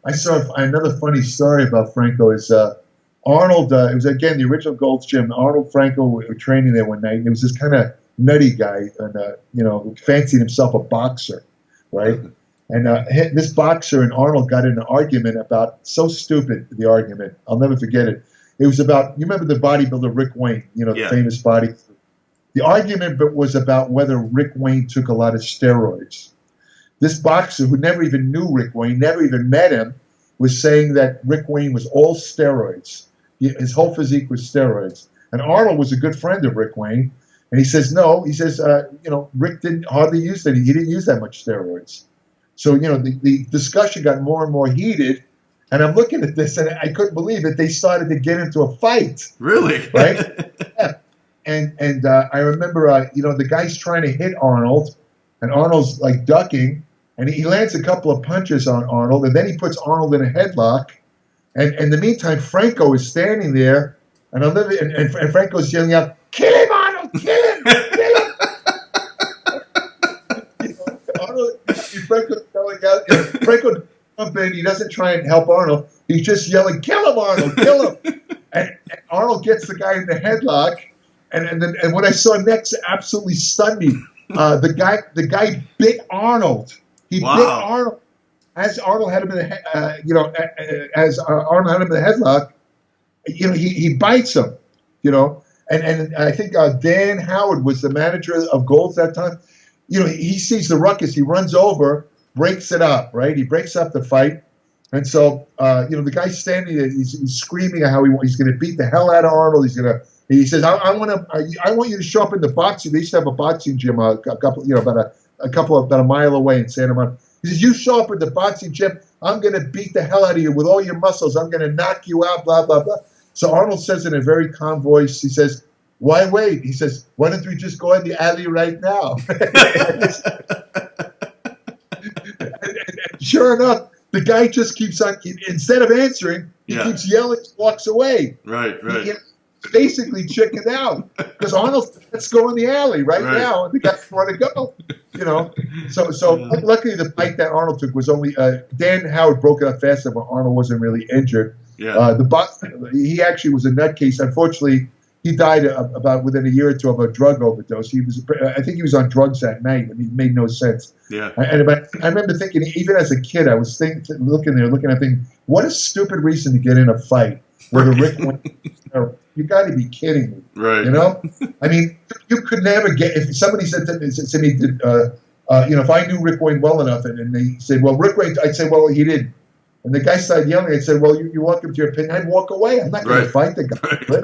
I saw another funny story about Franco is Arnold. It was again the original Gold's Gym. Arnold Franco were training there one night, and there was this kind of nutty guy, and who fancied himself a boxer, right? And this boxer and Arnold got in an argument about so stupid. The argument, I'll never forget it. It was about, you remember the bodybuilder Rick Wayne, the famous body. The argument was about whether Rick Wayne took a lot of steroids. This boxer, who never even knew Rick Wayne, never even met him, was saying that Rick Wayne was all steroids. His whole physique was steroids. And Arnold was a good friend of Rick Wayne. And he says, no, he says, Rick didn't hardly use that. He didn't use that much steroids. So, the discussion got more and more heated. And I'm looking at this, and I couldn't believe it. They started to get into a fight. Really? Right? Yeah. And I remember, the guy's trying to hit Arnold, and Arnold's like ducking, and he lands a couple of punches on Arnold, and then he puts Arnold in a headlock. And in the meantime, Franco is standing there, and Franco's yelling out, "Kill him, Arnold! Kill him! Kill him!" Franco's yelling out. Franco jump in. He doesn't try and help Arnold. He's just yelling, "Kill him, Arnold! Kill him!" and Arnold gets the guy in the headlock. And what I saw next absolutely stunned me. The guy bit Arnold. He bit Arnold as Arnold had him in the Arnold had him in the headlock. He bites him. And I think Dan Howard was the manager of Gold's that time. He sees the ruckus. He runs over, breaks it up. Right, he breaks up the fight. And so the guy's standing there. He's screaming how he's going to beat the hell out of Arnold. He says, I want you to show up in the boxing. They used to have a boxing gym about a mile away in Santa Monica. He says, you show up at the boxing gym, I'm going to beat the hell out of you with all your muscles. I'm going to knock you out, blah, blah, blah. So Arnold says in a very calm voice, he says, why wait? He says, why don't we just go in the alley right now? and sure enough, the guy just keeps on, instead of answering, he keeps yelling, walks away. Right. He basically chickened out because Arnold, let's go in the alley right now, and the guys want to go. So luckily the fight that Arnold took was only Dan Howard broke it up fast enough. Arnold wasn't really injured. He actually was a nutcase. Unfortunately, he died about within a year or two of a drug overdose. I think he was on drugs that night. I mean, it made no sense. Yeah. I remember thinking, even as a kid, I was looking at thinking, what a stupid reason to get in a fight where the Rick went. You got to be kidding me. Right. I mean, you could never get, if somebody said to me, if I knew Rick Wayne well enough and they said, well, Rick Wayne, I'd say, well, he didn't. And the guy started yelling. I'd say, well, you're welcome to your opinion. I'd walk away. I'm not going to fight the guy. Right.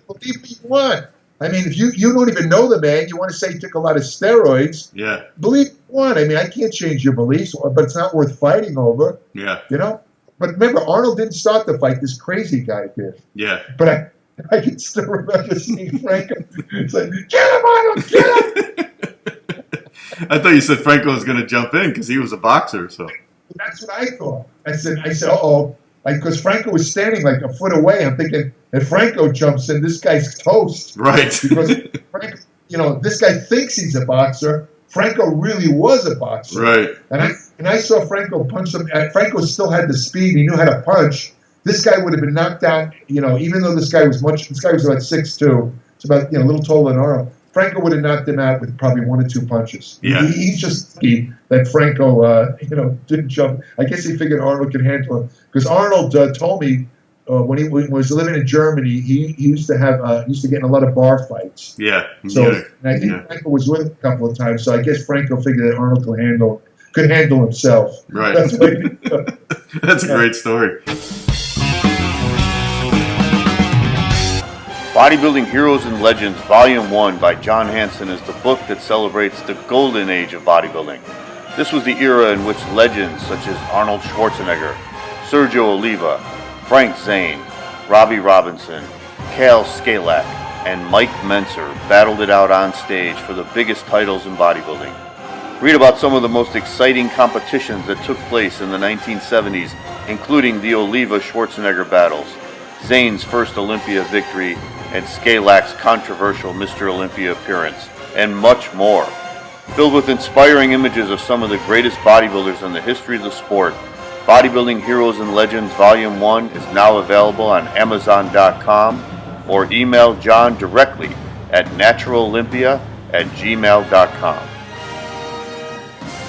Believe me, you want. I mean, if you don't even know the man, you want to say he took a lot of steroids. Yeah. Believe me, you want. I mean, I can't change your beliefs, but it's not worth fighting over. Yeah. But remember, Arnold didn't start the fight. This crazy guy did. Yeah. But I can still remember seeing Franco say, "Kill him, Arnold! Kill him!" I thought you said Franco was going to jump in because he was a boxer. So that's what I thought. I said, uh-oh. Because Franco was standing like a foot away. I'm thinking, if Franco jumps in, this guy's toast. Right. Because Franco, this guy thinks he's a boxer. Franco really was a boxer. Right. And I saw Franco punch him. Franco still had the speed. He knew how to punch. This guy would have been knocked out, even though this guy was about 6'2". It's about, a little taller than Arnold. Franco would have knocked him out with probably 1 or 2 punches. Yeah. He's just lucky that Franco, didn't jump. I guess he figured Arnold could handle him. Because Arnold told me when he was living in Germany, he used to get in a lot of bar fights. Yeah. So and I think Franco was with him a couple of times. So I guess Franco figured that Arnold could handle himself. Right. That's That's a great story. Bodybuilding Heroes and Legends Volume 1 by John Hansen is the book that celebrates the golden age of bodybuilding. This was the era in which legends such as Arnold Schwarzenegger, Sergio Oliva, Frank Zane, Robbie Robinson, Cal Skalak, and Mike Menser battled it out on stage for the biggest titles in bodybuilding. Read about some of the most exciting competitions that took place in the 1970s, including the Oliva-Schwarzenegger battles, Zane's first Olympia victory, and Skalak's controversial Mr. Olympia appearance, and much more. Filled with inspiring images of some of the greatest bodybuilders in the history of the sport, Bodybuilding Heroes and Legends Volume 1 is now available on Amazon.com or email John directly at naturalolympia@gmail.com.